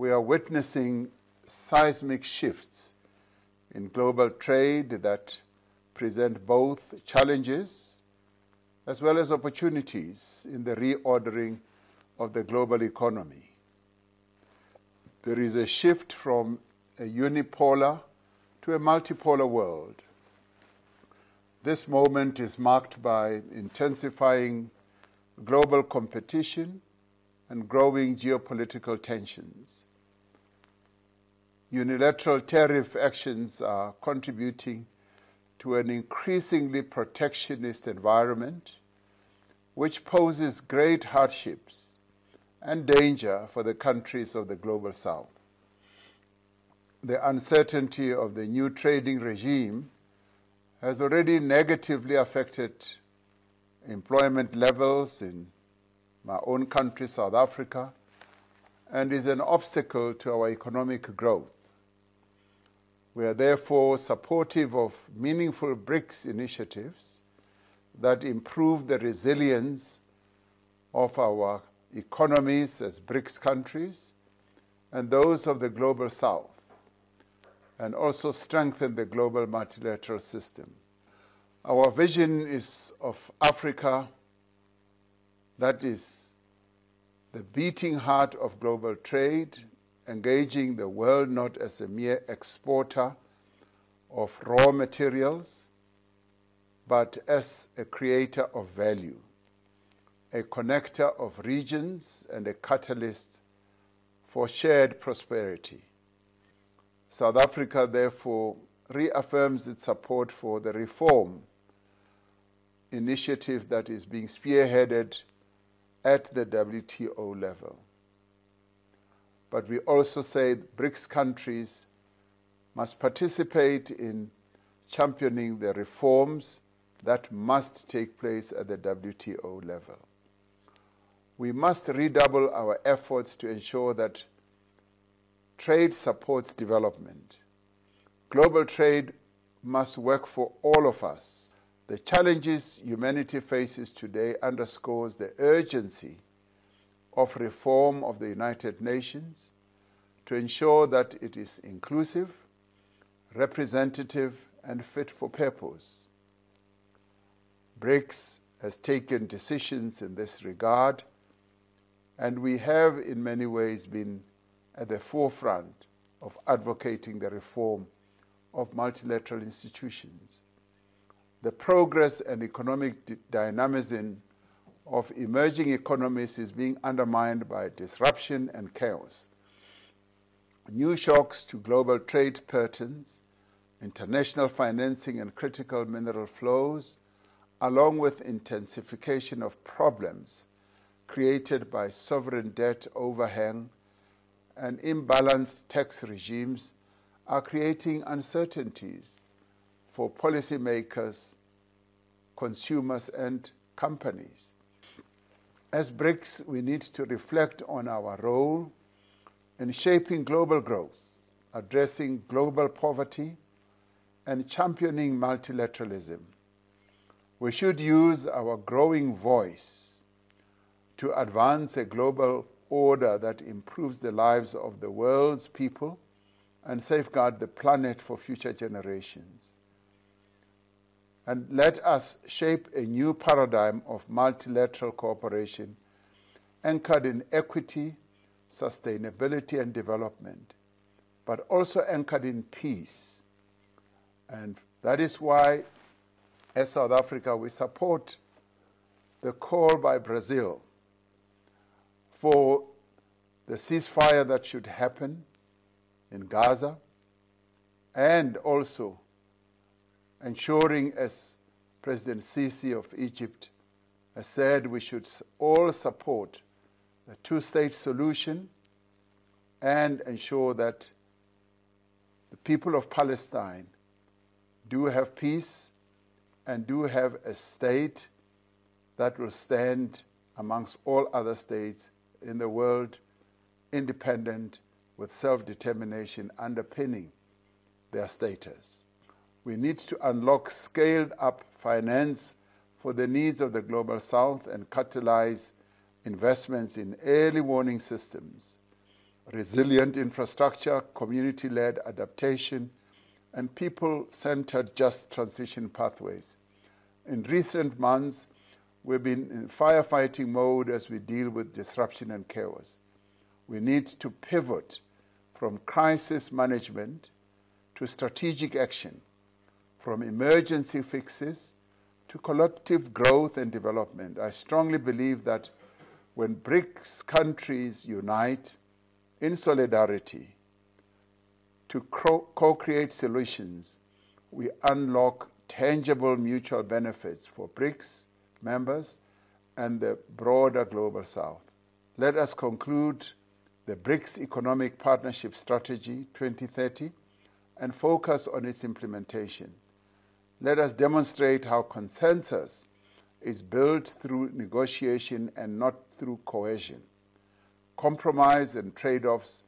we are witnessing seismic shifts in global trade that present both challenges as well as opportunities in the reordering of the global economy. There is a shift from a unipolar to a multipolar world. This moment is marked by intensifying global competition and growing geopolitical tensions. Unilateral tariff actions are contributing to an increasingly protectionist environment, which poses great hardships and danger for the countries of the Global South. The uncertainty of the new trading regime has already negatively affected employment levels in my own country, South Africa, and is an obstacle to our economic growth. We are therefore supportive of meaningful Brics initiatives that improve the resilience of our economies as Brics countries and those of the Global South, and also strengthen the global multilateral system. Our vision is of Africa that is the beating heart of global trade, engaging the world not as a mere exporter of raw materials, but as a creator of value, a connector of regions and a catalyst for shared prosperity. South Africa, therefore, reaffirms its support for the reform initiative that is being spearheaded at the WTO level. But we also say Brics countries must participate in championing the reforms that must take place at the WTO level. We must redouble our efforts to ensure that trade supports development. Global trade must work for all of us. The challenges humanity faces today underscores the urgency of reform of the United Nations to ensure that it is inclusive, representative, and fit for purpose. Brics has taken decisions in this regard, and we have in many ways been at the forefront of advocating the reform of multilateral institutions. The progress and economic dynamism of emerging economies is being undermined by disruption and chaos. New shocks to global trade patterns, international financing and critical mineral flows, along with intensification of problems created by sovereign debt overhang and imbalanced tax regimes are creating uncertainties for policymakers, consumers, and companies. As Brics, we need to reflect on our role in shaping global growth, addressing global poverty, and championing multilateralism. We should use our growing voice to advance a global order that improves the lives of the world's people and safeguard the planet for future generations. And let us shape a new paradigm of multilateral cooperation anchored in equity, sustainability, and development, but also anchored in peace. And that is why, as South Africa, we support the call by Brazil for the ceasefire that should happen in Gaza, and also ensuring, as President Sisi of Egypt has said, we should all support the two-state solution and ensure that the people of Palestine do have peace and do have a state that will stand amongst all other states in the world, independent, with self-determination underpinning their status. We need to unlock scaled-up finance for the needs of the Global South and catalyze investments in early warning systems, resilient infrastructure, community-led adaptation, and people-centered just transition pathways. In recent months, we've been in firefighting mode as we deal with disruption and chaos. We need to pivot from crisis management to strategic action, from emergency fixes to collective growth and development. I strongly believe that when Brics countries unite in solidarity to co-create solutions, we unlock tangible mutual benefits for Brics members and the broader global South. Let us conclude the Brics Economic Partnership Strategy 2030 and focus on its implementation. Let us demonstrate how consensus is built through negotiation and not through coercion. Compromise and trade-offs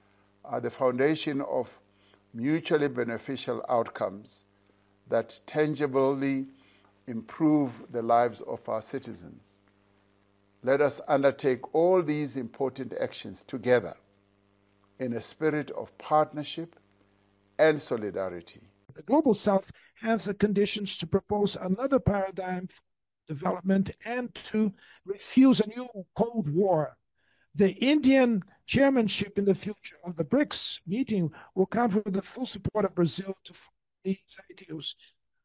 are the foundation of mutually beneficial outcomes that tangibly improve the lives of our citizens. Let us undertake all these important actions together in a spirit of partnership and solidarity. The Global South has the conditions to propose another paradigm for development and to refuse a new Cold War. The Indian chairmanship in the future of the Brics meeting will count with the full support of Brazil to these ideals.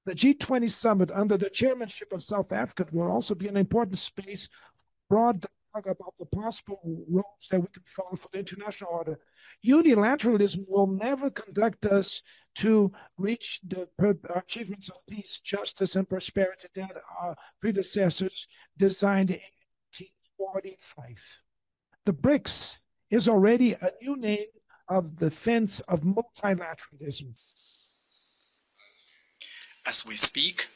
The G20 summit under the chairmanship of South Africa will also be an important space for broad dialogue about the possible roles that we can follow for the international order. Unilateralism will never conduct us to reach the achievements of peace, justice, and prosperity that our predecessors designed in 1845. The Brics is already a new name of the defense of multilateralism. As we speak,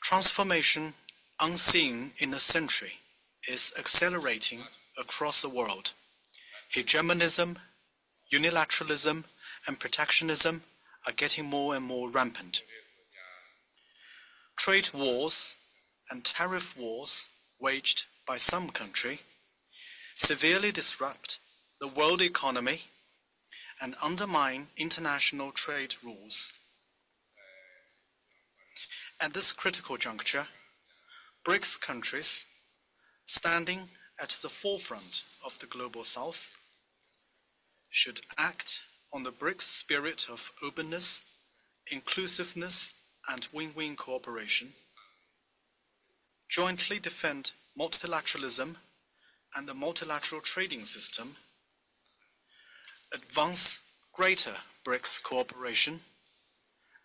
transformation unseen in a century is accelerating across the world. Hegemonism, unilateralism, and protectionism are getting more and more rampant. Trade wars and tariff wars waged by some countries severely disrupt the world economy and undermine international trade rules. At this critical juncture, Brics countries, standing at the forefront of the Global South, should act on the Brics spirit of openness, inclusiveness, and win-win cooperation, jointly defend multilateralism and the multilateral trading system, advance greater Brics cooperation,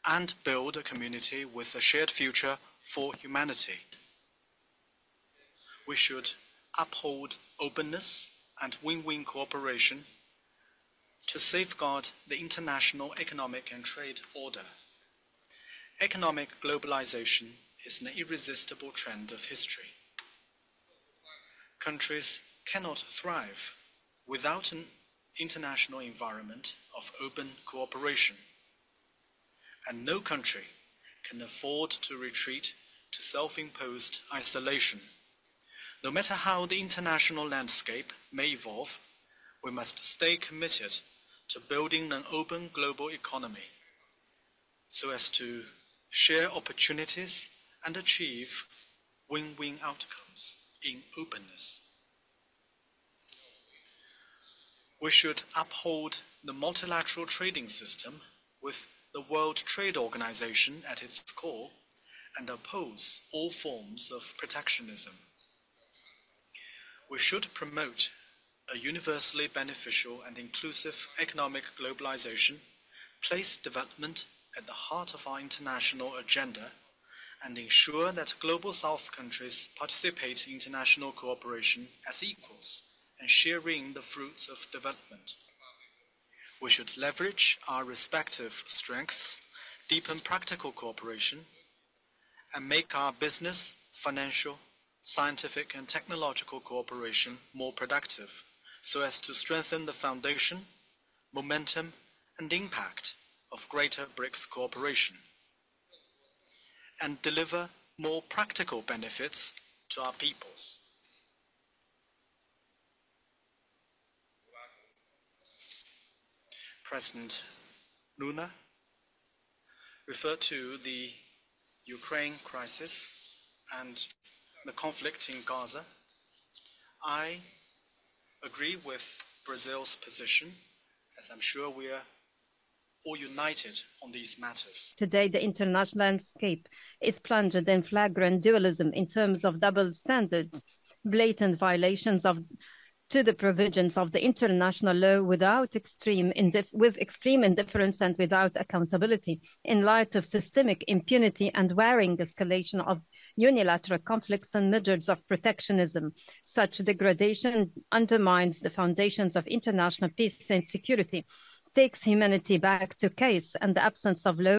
and build a community with a shared future for humanity. We should uphold openness and win-win cooperation to safeguard the international economic and trade order. Economic globalization is an irresistible trend of history. Countries cannot thrive without an international environment of open cooperation. And no country can afford to retreat to self-imposed isolation. No matter how the international landscape may evolve, we must stay committed to building an open global economy so as to share opportunities and achieve win-win outcomes in openness. We should uphold the multilateral trading system with the World Trade Organization at its core and oppose all forms of protectionism. We should promote a universally beneficial and inclusive economic globalization, place development at the heart of our international agenda, and ensure that Global South countries participate in international cooperation as equals and sharing the fruits of development. We should leverage our respective strengths, deepen practical cooperation, and make our business, financial, scientific, and technological cooperation more productive so as to strengthen the foundation, momentum, and impact of greater Brics cooperation and deliver more practical benefits to our peoples. President Lula referred to the Ukraine crisis and the conflict in Gaza. I agree with Brazil's position, as I'm sure we are all united on these matters. Today, the international landscape is plunged in flagrant dualism in terms of double standards, blatant violations to the provisions of the international law with extreme indifference and without accountability, in light of systemic impunity and worrying escalation of unilateral conflicts and measures of protectionism. Such degradation undermines the foundations of international peace and security, takes humanity back to chaos and the absence of law.